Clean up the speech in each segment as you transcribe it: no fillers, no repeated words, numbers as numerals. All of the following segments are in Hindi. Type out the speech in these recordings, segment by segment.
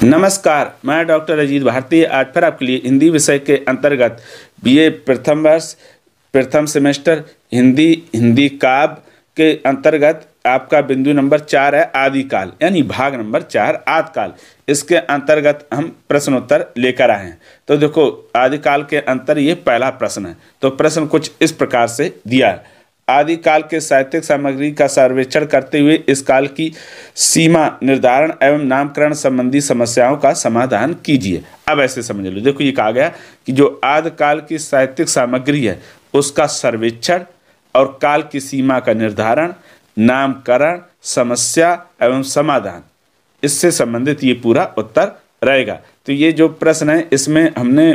नमस्कार, मैं डॉक्टर अजीत भारती आज फिर आपके लिए हिंदी विषय के अंतर्गत बीए प्रथम वर्ष प्रथम सेमेस्टर हिंदी काव्य के अंतर्गत आपका बिंदु नंबर 4 है आदिकाल, यानी भाग नंबर 4 आदिकाल। इसके अंतर्गत हम प्रश्नोत्तर लेकर आए हैं। तो देखो, आदिकाल के अंतर ये पहला प्रश्न है। तो प्रश्न कुछ इस प्रकार से दिया है। आदिकाल के साहित्यिक सामग्री का सर्वेक्षण करते हुए इस काल की सीमा निर्धारण एवं नामकरण संबंधी समस्याओं का समाधान कीजिए। अब ऐसे समझ लो, देखो ये कहा गया कि जो आदिकाल की साहित्यिक सामग्री है उसका सर्वेक्षण और काल की सीमा का निर्धारण, नामकरण, समस्या एवं समाधान, इससे संबंधित ये पूरा उत्तर रहेगा। तो ये जो प्रश्न है इसमें हमने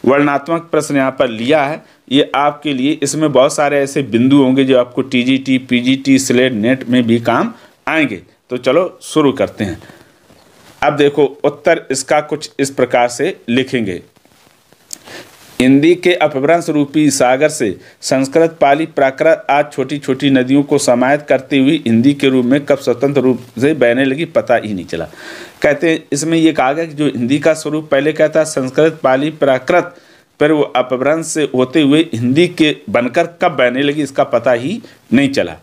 वर्णनात्मक प्रश्न यहाँ पर लिया है। ये आपके लिए इसमें बहुत सारे ऐसे बिंदु होंगे जो आपको टीजीटी, पीजीटी, स्लेट, नेट में भी काम आएंगे। तो चलो शुरू करते हैं। अब देखो, उत्तर इसका कुछ इस प्रकार से लिखेंगे। हिंदी के अपभ्रंश रूपी सागर से संस्कृत, पाली, प्राकृत आज छोटी छोटी नदियों को समाहित करते हुए हिंदी के रूप में कब स्वतंत्र रूप से बहने लगी, पता ही नहीं चला। कहते हैं इसमें ये कहा गया कि जो हिंदी का स्वरूप पहले क्या था, संस्कृत, पाली, प्राकृत, पर वो अपभ्रंश से होते हुए हिंदी के बनकर कब बहने लगी इसका पता ही नहीं चला।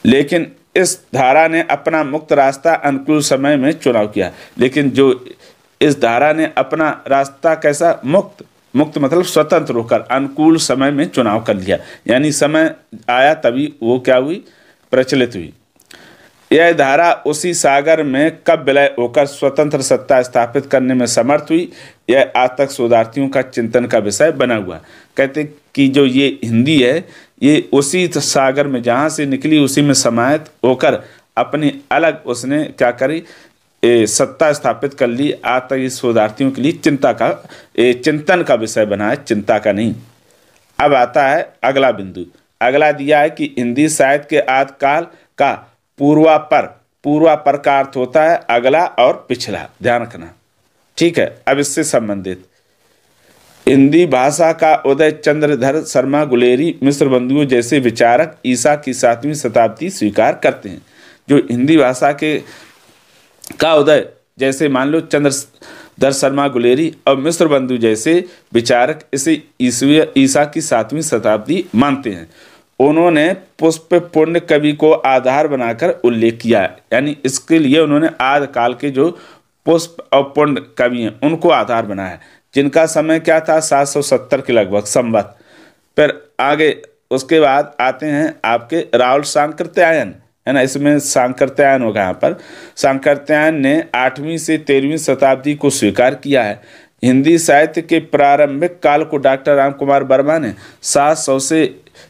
लेकिन इस धारा ने अपना मुक्त रास्ता अनुकूल समय में चुनाव किया। लेकिन जो इस धारा ने अपना रास्ता कैसा, मुक्त मतलब स्वतंत्र होकर अनुकूल समय में चुनाव कर लिया, यानी समय आया तभी वो क्या हुई, प्रचलित हुई। यह धारा उसी सागर में कब विलय होकर स्वतंत्र सत्ता स्थापित करने में समर्थ हुई, यह आज तक शोधार्थियों का चिंतन का विषय बना हुआ। कहते कि जो ये हिंदी है ये उसी सागर में जहाँ से निकली उसी में समाहित होकर अपनी अलग उसने क्या करी, सत्ता स्थापित कर ली। आज तक इस शोधार्थियों के लिए चिंतन का विषय बना है, चिंता का नहीं। अब आता है अगला बिंदु। अगला दिया है कि हिंदी साहित्य के आदिकाल का पूर्वापर का अर्थ होता है अगला और पिछला, ध्यान रखना, ठीक है। अब इससे संबंधित हिंदी भाषा का उदय चंद्रधर शर्मा गुलेरी मिश्र बंधुओं जैसे विचारक ईसा की 7वीं शताब्दी स्वीकार करते हैं। जो हिंदी भाषा का उदय, जैसे मान लो चंद्रधर शर्मा गुलेरी और मिश्र बंधु जैसे विचारक इसे ईसा की 7वीं शताब्दी मानते हैं। उन्होंने पुष्प पुण्य कवि को आधार बनाकर उल्लेख किया है, यानी इसके लिए उन्होंने आदिकाल के जो पुष्प और पुण्य कवि हैं उनको आधार बनाया है, जिनका समय क्या था, 770 के लगभग संवत। फिर आगे उसके बाद आते हैं आपके राहुल सांकृत्यायन, है ना, इसमें सांकृत्यायन होगा। यहाँ पर सांकृत्यायन ने 8वीं से 13वीं शताब्दी को स्वीकार किया है। हिंदी साहित्य के प्रारंभिक काल को डॉक्टर राम कुमार वर्मा ने 700 से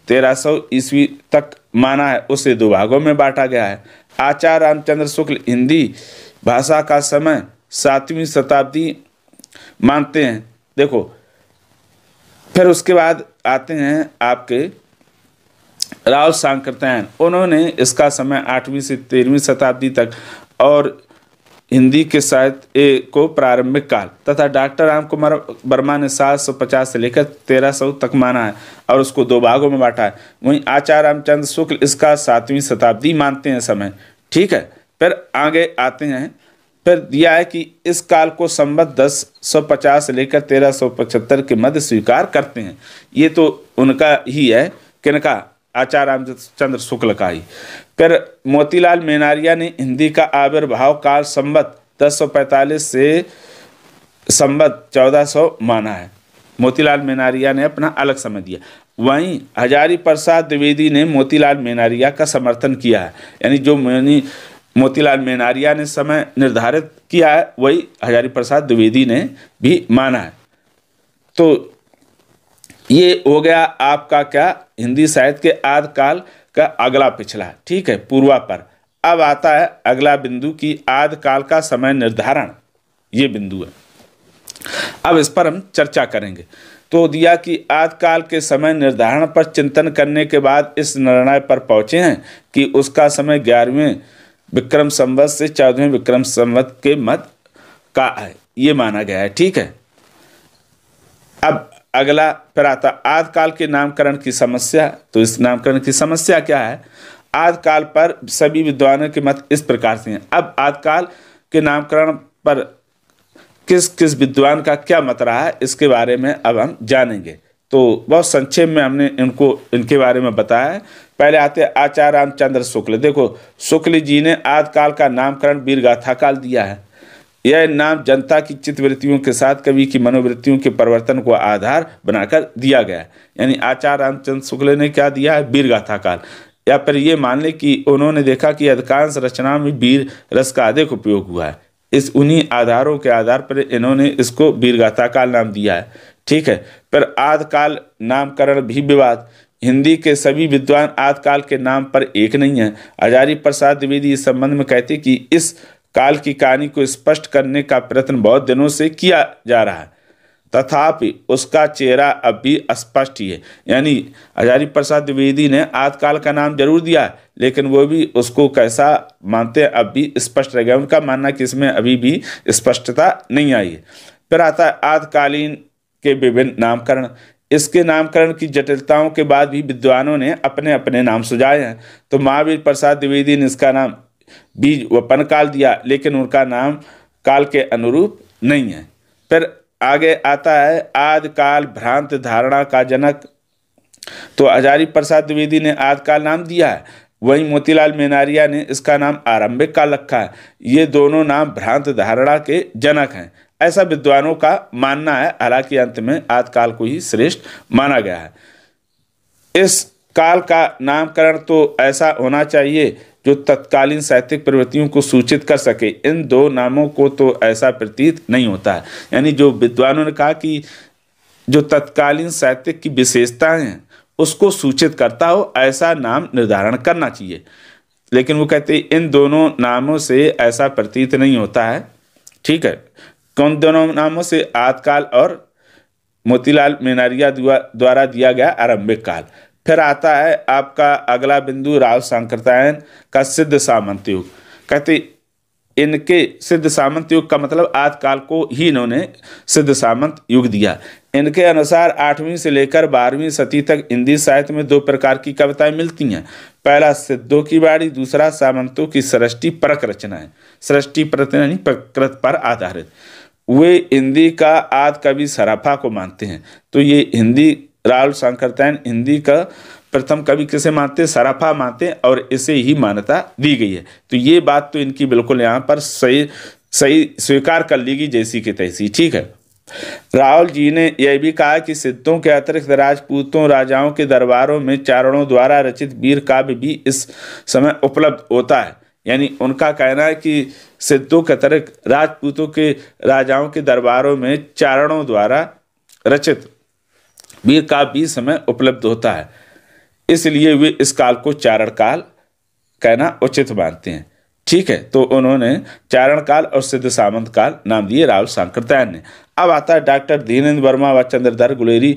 1300 ईस्वी तक माना है, उसे 2 भागों में बांटा गया है। आचार्य रामचंद्र शुक्ल हिंदी भाषा का समय 7वीं शताब्दी मानते हैं। देखो, फिर उसके बाद आते हैं आपके राहुल सांकृत्यायन, उन्होंने इसका समय 8वीं से 13वीं शताब्दी तक और हिंदी के साहित्य को प्रारंभिक काल तथा डॉक्टर राम कुमार वर्मा ने 750 से लेकर 1300 तक माना है और उसको 2 भागों में बांटा है। वहीं आचार्य रामचंद्र शुक्ल इसका 7वीं शताब्दी मानते हैं समय, ठीक है। फिर आगे आते हैं, फिर दिया है कि इस काल को संवत 1050 से लेकर 1375 के मध्य स्वीकार करते हैं। ये तो उनका ही है, किनका, आचार्य रामचंद्र शुक्ल का ही। फिर मोतीलाल मेनारिया ने हिंदी का आविर्भाव काल संवत 1045 से संवत 1400 माना है। मोतीलाल मेनारिया ने अपना अलग समय दिया। वहीं हजारी प्रसाद द्विवेदी ने मोतीलाल मेनारिया का समर्थन किया है, यानी जो मोतीलाल मेनारिया ने समय निर्धारित किया है वही हजारी प्रसाद द्विवेदी ने भी माना है। तो ये हो गया आपका क्या, हिंदी साहित्य के आदिकाल का अगला पिछला, ठीक है, पूर्वापर। अब आता है अगला बिंदु की आदिकाल का समय निर्धारण, ये बिंदु है। अब इस पर हम चर्चा करेंगे। तो दिया कि आदिकाल के समय निर्धारण पर चिंतन करने के बाद इस निर्णय पर पहुंचे हैं कि उसका समय 11वें विक्रम संवत से 14वें विक्रम संवत के मध्य का है, ये माना गया है, ठीक है। अब अगला फिर आता आदिकाल के नामकरण की समस्या। तो इस नामकरण की समस्या क्या है, आदिकाल पर सभी विद्वानों के मत इस प्रकार से हैं। अब आदिकाल के नामकरण पर किस किस विद्वान का क्या मत रहा है इसके बारे में अब हम जानेंगे। तो बहुत संक्षेप में हमने इनके बारे में बताया है। पहले आते आचार्य रामचंद्र शुक्ल। देखो, शुक्ल जी ने आदिकाल का नामकरण वीरगाथा काल दिया है। यह नाम जनता की चित्तवृत्तियों के साथ कवि की मनोवृत्तियों के परिवर्तन को आधार बनाकर दिया गया है। यानी आचार्य रामचंद्र शुक्ल ने क्या दिया है? वीरगाथा काल। या फिर ये मान ले कि उन्होंने देखा कि अधिकांश रचनाओं में वीर रस का अधिक उपयोग हुआ है, इस उन्हीं आधारों के आधार पर इन्होंने इसको वीरगाथा काल नाम दिया है। ठीक है। फिर आदिकाल नामकरण भी विवाद। हिंदी के सभी विद्वान आदिकाल के नाम पर एक नहीं है। हजारी प्रसाद द्विवेदी इस संबंध में कहते कि इस काल की कहानी को स्पष्ट करने का प्रयत्न बहुत दिनों से किया जा रहा है, तथापि उसका चेहरा अब भी अस्पष्ट ही है। यानी हजारी प्रसाद द्विवेदी ने आदिकाल का नाम जरूर दिया है, लेकिन वो भी उसको कैसा मानते हैं अब भी स्पष्ट रह गया। उनका मानना कि इसमें अभी भी स्पष्टता नहीं आई है। फिर आता है आदिकालीन के विभिन्न नामकरण। इसके नामकरण की जटिलताओं के बाद भी विद्वानों ने अपने अपने नाम सुझाए हैं। तो महावीर प्रसाद द्विवेदी ने इसका नाम बीज वपन काल दिया, लेकिन उनका नाम काल के अनुरूप नहीं है। फिर आगे आता है आदिकाल भ्रांत धारणा का जनक। तो हजारी प्रसाद द्विवेदी ने आदिकाल नाम दिया है, वहीं मोतीलाल मेनारिया ने इसका नाम आरंभिक काल रखा है। ये दोनों नाम भ्रांत धारणा के जनक हैं, ऐसा विद्वानों का मानना है। हालांकि अंत में आदिकाल को ही श्रेष्ठ माना गया है। इस काल का नामकरण तो ऐसा होना चाहिए जो तत्कालीन साहित्यिक प्रवृत्तियों को सूचित कर सके। इन दो नामों को तो ऐसा प्रतीत नहीं होता है। यानी जो विद्वानों ने कहा कि जो तत्कालीन साहित्यिक की विशेषताएं हैं उसको सूचित करता हो, ऐसा नाम निर्धारण करना चाहिए। लेकिन वो कहते इन दोनों नामों से ऐसा प्रतीत नहीं होता है। ठीक है। कौन दोनों नामों से? आदिकाल और मोतीलाल मेनारिया द्वारा दिया गया आरंभिक काल। फिर आता है आपका अगला बिंदु राव सांकृत्यायन का सिद्ध सामंत युग। कहते इनके सिद्ध सामंत युग का मतलब आदिकाल को ही इन्होंने सिद्ध सामंत युग दिया। इनके अनुसार 8वीं से लेकर 12वीं सदी तक हिंदी साहित्य में दो प्रकार की कविताएं मिलती हैं। पहला सिद्धों की बाड़ी, दूसरा सामंतों की सृष्टि परक रचना है। सृष्टि परक यानी प्रकृति पर आधारित। वे हिंदी का आदि कवि सराफा को मानते हैं। तो ये हिंदी राव सांकृत्यायन हिंदी का प्रथम कवि किसे मानते हैं? सराफा मानते हैं, और इसे ही मान्यता दी गई है। तो ये बात तो इनकी बिल्कुल यहाँ पर सही स्वीकार कर ली गई जैसी की तैसी। ठीक है। राहुल जी ने यह भी कहा कि सिद्धों के अतिरिक्त राजपूतों राजाओं के दरबारों में चारणों द्वारा रचित वीर काव्य भी इस समय उपलब्ध होता है। यानी उनका कहना है कि सिद्धों के अतिरिक्त राजपूतों के राजाओं के दरबारों में चारणों द्वारा रचित वीर काव्य भी समय उपलब्ध होता है, इसलिए वे इस काल को चारण काल कहना उचित मानते हैं। ठीक है। तो उन्होंने चारण काल और सिद्ध सामंत काल नाम दिए राव सांकृत्यायन ने। अब आता है डॉक्टर धीरेन्द्र वर्मा व चंद्रधर गुलेरी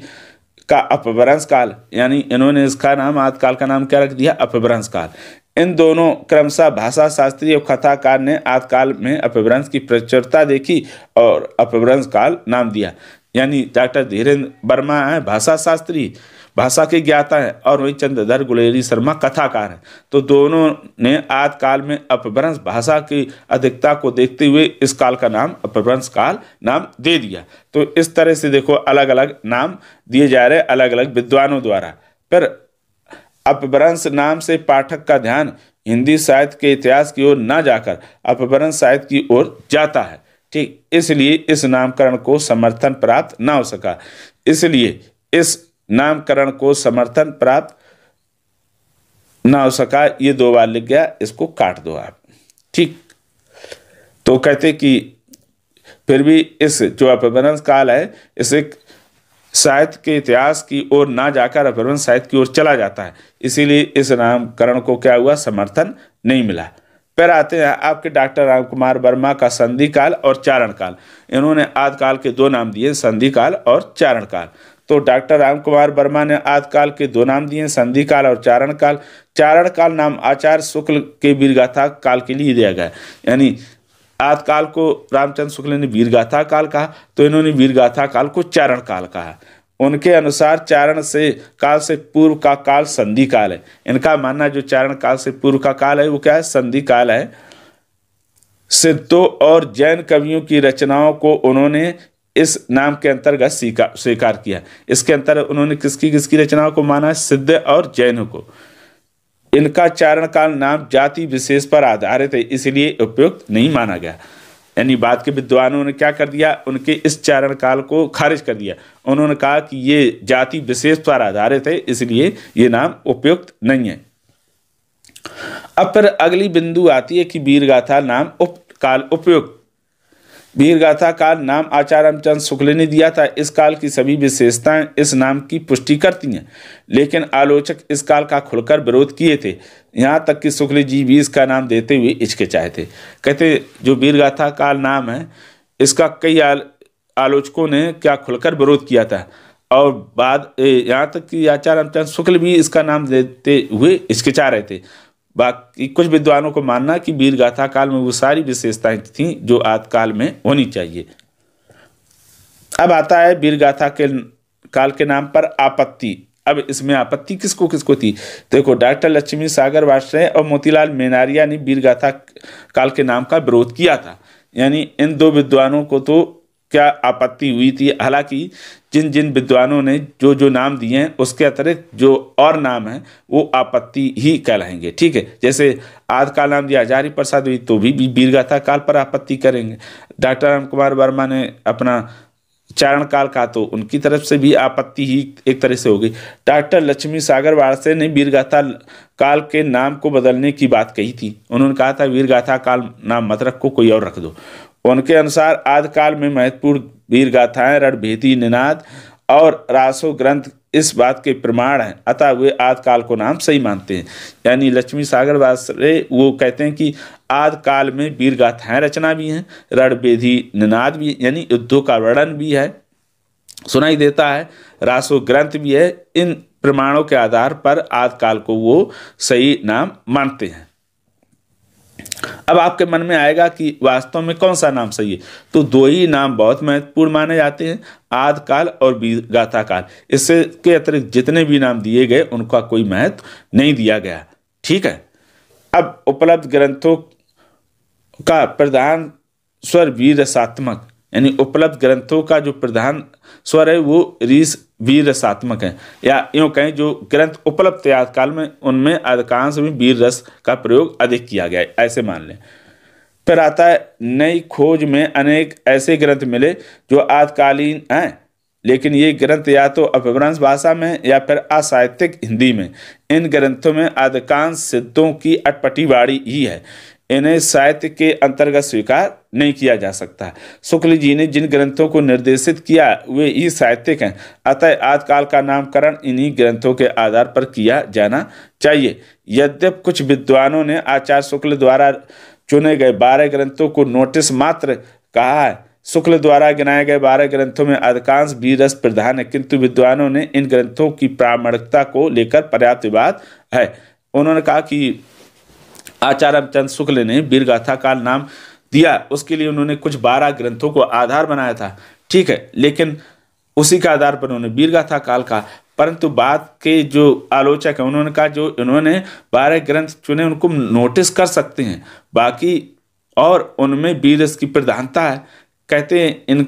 का अपभ्रंश काल। यानी इन्होंने इसका नाम आदिकाल का नाम क्या रख दिया? अपभ्रंश काल। इन दोनों क्रमशः भाषा शास्त्री और कथाकार ने आदिकाल में अपभ्रंश की प्रचुरता देखी और अपभ्रंश काल नाम दिया। यानी डॉक्टर धीरेन्द्र वर्मा है भाषा शास्त्री, भाषा के ज्ञाता है, और वही चंद्रधर गुलेरी शर्मा कथाकार हैं। तो दोनों ने आदिकाल में अपभ्रंश भाषा की अधिकता को देखते हुए इस काल का नाम अपभ्रंश काल नाम दे दिया। तो इस तरह से देखो अलग अलग नाम दिए जा रहे अलग अलग विद्वानों द्वारा। फिर अपभ्रंश नाम से पाठक का ध्यान हिंदी साहित्य के इतिहास की ओर न जाकर अपभ्रंश साहित्य की ओर जाता है। ठीक, इसलिए इस नामकरण को समर्थन प्राप्त न हो सका। इसलिए इस नामकरण को समर्थन प्राप्त ना हो सका, ये 2 बार लिख गया, इसको काट दो आप। ठीक। तो कहते कि फिर भी इस जो अपभ्रंश काल है इसे साहित्य के इतिहास की ओर ना जाकर अपभ्रंश साहित्य की ओर चला जाता है, इसीलिए इस नामकरण को क्या हुआ? समर्थन नहीं मिला। फिर आते हैं आपके डॉक्टर राम कुमार वर्मा का संधि काल और चारण काल। इन्होंने आदिकाल के 2 नाम दिए, संधि काल और चारण काल। तो डॉक्टर राम कुमार वर्मा ने आदिकाल के 2 नाम दिए, संधि काल और चारण काल। चारण काल नाम आचार्य शुक्ल के वीरगाथा काल के लिए दिया गया। यानी आदिकाल को रामचंद्र शुक्ल ने वीरगाथा काल कहा, तो इन्होंने वीरगाथा काल को चारण काल कहा। उनके अनुसार चारण से काल से पूर्व का काल संधि काल है। इनका मानना जो चारण काल से पूर्व का काल है वो क्या है? संधि काल है। सिद्धों और जैन कवियों की रचनाओं को उन्होंने इस नाम के अंतर्गत स्वीकार किया। इसके अंतर उन्होंने किसकी किसकी रचनाओं को माना? सिद्ध और जैनों को। इनका चारण काल नाम जाति विशेष पर आधारित है, इसलिए उपयुक्त नहीं माना गया। यानी बाद के विद्वानों ने क्या कर दिया? उनके इस चारण काल को खारिज कर दिया। उन्होंने कहा कि ये जाति विशेष पर आधारित है, इसलिए ये नाम उपयुक्त नहीं है। अब फिर अगली बिंदु आती है कि वीरगाथा नाम काल उपयुक्त। वीरगाथा काल नाम आचार्य रामचंद्र शुक्ल ने दिया था। इस काल की सभी विशेषताएं इस नाम की पुष्टि करती हैं, लेकिन आलोचक इस काल का खुलकर विरोध किए थे। यहाँ तक कि शुक्ल जी भी इसका नाम देते हुए हिचकिचाए थे। कहते जो वीरगाथा काल नाम है, इसका कई आलोचकों ने क्या खुलकर विरोध किया था, और बाद यहाँ तक कि आचार्य रामचंद्र शुक्ल भी इसका नाम देते हुए हिचकिचा रहे थे। बाकी कुछ विद्वानों को मानना कि वीरगाथा काल में वो सारी विशेषताएं थीं जो आदि काल में होनी चाहिए। अब आता है वीरगाथा के काल के नाम पर आपत्ति। अब इसमें आपत्ति किसको किसको थी? देखो, डॉक्टर लक्ष्मी सागर वार्ष्णेय और मोतीलाल मेनारिया ने वीरगाथा काल के नाम का विरोध किया था। यानी इन दो विद्वानों को तो क्या आपत्ति हुई थी। हालांकि जिन जिन विद्वानों ने जो जो नाम दिए हैं उसके अतिरिक्त जो और नाम हैं वो आपत्ति ही कहलाएंगे। ठीक है, जैसे आदि काल नाम दिया हजारी प्रसाद हुई तो भी वीरगाथा काल पर आपत्ति करेंगे। डॉक्टर राम कुमार वर्मा ने अपना चारण काल का तो उनकी तरफ से भी आपत्ति ही एक तरह से होगी। डॉक्टर लक्ष्मी सागर वार्ष्णेय ने वीरगाथा काल के नाम को बदलने की बात कही थी। उन्होंने कहा था वीरगाथा काल नाम मत रखो, कोई और रख दो। उनके अनुसार आदि काल में महत्वपूर्ण वीरगाथाएं, रणभेदी, निनाद और रासो ग्रंथ इस बात के प्रमाण हैं, अतः वे आदि काल को नाम सही मानते हैं। यानी लक्ष्मी सागर वार्ष्णेय वो कहते हैं कि आदि काल में वीरगाथाएं रचना भी हैं, रणभेदी, निनाद भी, यानी युद्धों का वर्णन भी है, सुनाई देता है, रासो ग्रंथ भी है। इन प्रमाणों के आधार पर आदि काल को वो सही नाम मानते हैं। अब आपके मन में आएगा कि वास्तव में कौन सा नाम सही है, तो दो ही नाम बहुत महत्वपूर्ण माने जाते हैं, आदि काल और वीरगाथा काल। इससे के अतिरिक्त जितने भी नाम दिए गए उनका कोई महत्व नहीं दिया गया। ठीक है, अब उपलब्ध ग्रंथों का प्रधान स्वर वीररसात्मक, यानी उपलब्ध ग्रंथों का जो प्रधान स्वर है वो वीररसात्मक है, या यूँ कहें जो ग्रंथ उपलब्ध थे आदि काल में उनमें अधिकांश में वीर रस का प्रयोग अधिक किया गया है, ऐसे मान लें। फिर आता है नई खोज में अनेक ऐसे ग्रंथ मिले जो आदिकालीन हैं, लेकिन ये ग्रंथ या तो अपभ्रंश भाषा में या फिर असाहित्यिक हिंदी में। इन ग्रंथों में अधिकांश सिद्धों की अटपटी वाणी ही है, इन्हें साहित्य के अंतर्गत स्वीकार नहीं किया जा सकता। शुक्ल जी ने जिन ग्रंथों को निर्देशित किया वे ही साहित्यिक हैं, अतः आदिकाल का नामकरण इन्हीं ग्रंथों के आधार पर किया जाना चाहिए। यद्यपि कुछ विद्वानों ने आचार्य शुक्ल द्वारा चुने गए 12 ग्रंथों को नोटिस मात्र कहा है। शुक्ल द्वारा गिनाए गए 12 ग्रंथों में अधिकांश वीररस प्रधान है, किंतु विद्वानों ने इन ग्रंथों की प्रामाणिकता को लेकर पर्याप्त विवाद है। उन्होंने कहा कि आचार्य रामचंद्र शुक्ल ने वीरगाथा काल नाम दिया, उसके लिए उन्होंने कुछ 12 ग्रंथों को आधार बनाया था। ठीक है, लेकिन उसी के आधार पर उन्होंने वीरगाथा काल का, परंतु बाद के जो आलोचक हैं उन्होंने कहा जो इन्होंने 12 ग्रंथ चुने उनको नोटिस कर सकते हैं, बाकी और उनमें वीररस की प्रधानता है। कहते हैं इन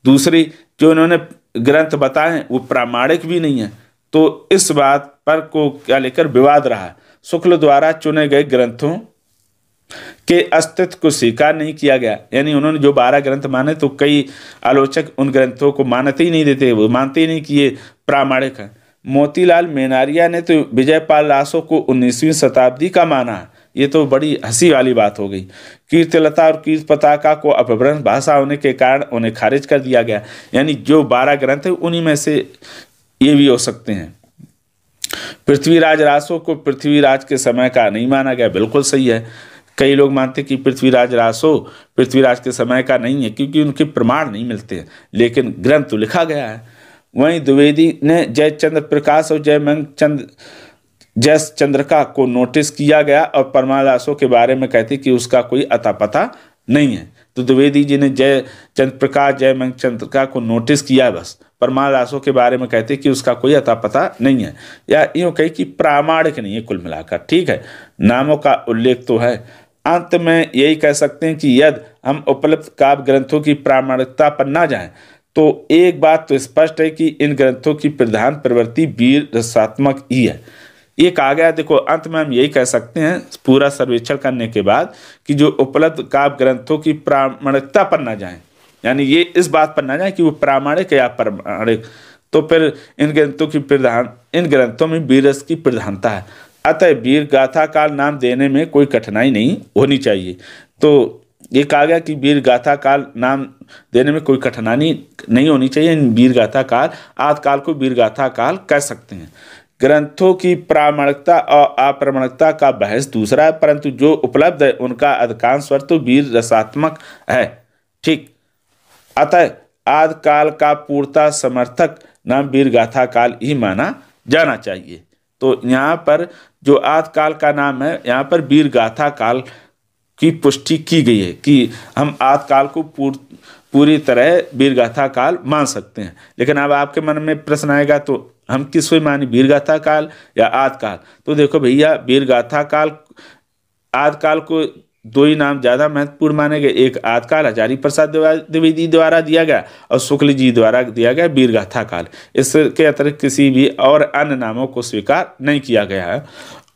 दूसरी जो इन्होंने ग्रंथ बताए वो प्रामाणिक भी नहीं है, तो इस बात पर को क्या लेकर विवाद रहा। शुक्ल द्वारा चुने गए ग्रंथों के अस्तित्व को स्वीकार नहीं किया गया, यानी उन्होंने जो 12 ग्रंथ माने तो कई आलोचक उन ग्रंथों को मानते ही नहीं देते, वो मानते ही नहीं कि ये प्रामाणिक है। मोतीलाल मेनारिया ने तो विजयपाल रासो को 19वीं शताब्दी का माना, ये तो बड़ी हंसी वाली बात हो गई। कीर्तिलता और कीर्ति पताका को अपभ्रंश भाषा होने के कारण उन्हें खारिज कर दिया गया, यानी जो 12 ग्रंथ है उन्हीं में से ये भी हो सकते हैं। पृथ्वीराज रासो को पृथ्वीराज के समय का नहीं माना गया, बिल्कुल सही है। कई लोग मानते कि पृथ्वीराज रासो पृथ्वीराज के समय का नहीं है क्योंकि उनके प्रमाण नहीं मिलते हैं, लेकिन ग्रंथ तो लिखा गया है। वहीं द्विवेदी ने जयचंद्र प्रकाश और जयस चंद्रिका को नोटिस किया गया और परमार रासो के बारे में कहते कि उसका कोई अता पता नहीं है। तो द्विवेदी जी ने जयचंद्र प्रकाश जयमंग चंद्रिका को नोटिस किया, बस परमार रासो के बारे में कहते कि उसका कोई अता पता नहीं है, या यूँ कही कि प्रामाणिक नहीं है कुल मिलाकर। ठीक है, नामों का उल्लेख तो है। अंत में यही कह सकते हैं कि यदि हम उपलब्ध काव्य ग्रंथों की प्रामाणिकता पर ना जाएं तो एक बात तो स्पष्ट है कि इन ग्रंथों की प्रधान प्रवृत्ति वीर रसात्मक ही है। ये कहा गया, देखो अंत में हम यही कह सकते हैं पूरा सर्वेक्षण करने के बाद कि जो उपलब्ध काव्य ग्रंथों की प्रामाणिकता पर ना जाएं, यानी ये इस बात पर ना जाए कि वो प्रामाणिक या अप्रामाणिक, तो फिर इन ग्रंथों में वीर रस की प्रधानता है। अतः वीर गाथा काल नाम देने में कोई कठिनाई नहीं होनी चाहिए। तो ये कहा गया कि वीर गाथा काल नाम देने में कोई कठिनाई नहीं होनी चाहिए। वीर गाथा काल आदि काल को वीर गाथा काल कह सकते हैं। ग्रंथों की प्रामाणिकता और अप्रामाणिकता का बहस दूसरा है, परंतु जो उपलब्ध है उनका अधिकांश स्वर तो वीर रसात्मक है। ठीक, अतः आदि काल का पूर्णतः समर्थक नाम वीर गाथा काल ही माना जाना चाहिए। तो यहाँ पर जो आदि काल का नाम है, यहाँ पर वीर गाथा काल की पुष्टि की गई है कि हम आदि काल को पूरी तरह वीर गाथा काल मान सकते हैं। लेकिन अब आपके मन में प्रश्न आएगा, तो हम किसको माने, वीर गाथा काल या आदि काल? तो देखो भैया, वीर गाथा काल, आदि काल को दो ही नाम ज़्यादा महत्वपूर्ण माने गए। एक आदि काल हजारी प्रसाद द्विवेदी द्वारा दिया गया और शुक्ल जी द्वारा दिया गया वीर गाथा काल। इसके अतिरिक्त किसी भी और अन्य नामों को स्वीकार नहीं किया गया है।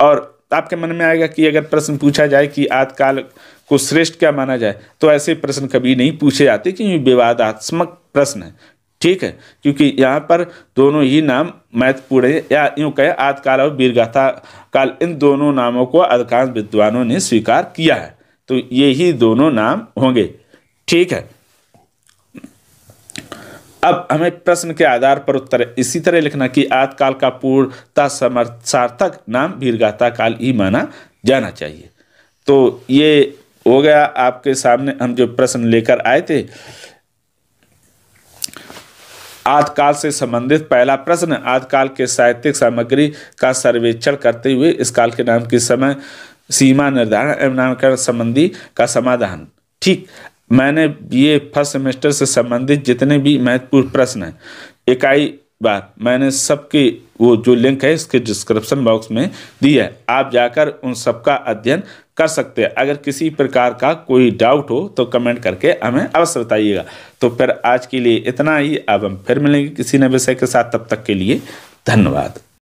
और आपके मन में आएगा कि अगर प्रश्न पूछा जाए कि आदि काल को श्रेष्ठ क्या माना जाए, तो ऐसे प्रश्न कभी नहीं पूछे जाते क्योंकि विवादात्मक प्रश्न है। ठीक है, क्योंकि यहाँ पर दोनों ही नाम महत्वपूर्ण है, या यूँ कहे आदि काल और वीर गाथा काल, इन दोनों नामों को अधिकांश विद्वानों ने स्वीकार किया है। तो ये ही दोनों नाम होंगे। ठीक है, अब हमें प्रश्न के आधार पर उत्तर इसी तरह लिखना कि आदि काल का पूर्णतः सार्थक नाम वीर गाथा काल ही माना जाना चाहिए। तो ये हो गया आपके सामने हम जो प्रश्न लेकर आए थे। आदि काल से संबंधित पहला प्रश्न, आदि काल के साहित्यिक सामग्री का सर्वेक्षण करते हुए इस काल के नाम की समय सीमा निर्धारण एवं नामकरण संबंधी का समाधान। ठीक, मैंने बीए फर्स्ट सेमेस्टर से संबंधित जितने भी महत्वपूर्ण प्रश्न हैं, इकाई बार मैंने सबके वो जो लिंक है इसके डिस्क्रिप्शन बॉक्स में दी है, आप जाकर उन सबका अध्ययन कर सकते हैं। अगर किसी प्रकार का कोई डाउट हो तो कमेंट करके हमें अवश्य बताइएगा। तो फिर आज के लिए इतना ही, अब हम फिर मिलेंगे किसी नए विषय के साथ, तब तक के लिए धन्यवाद।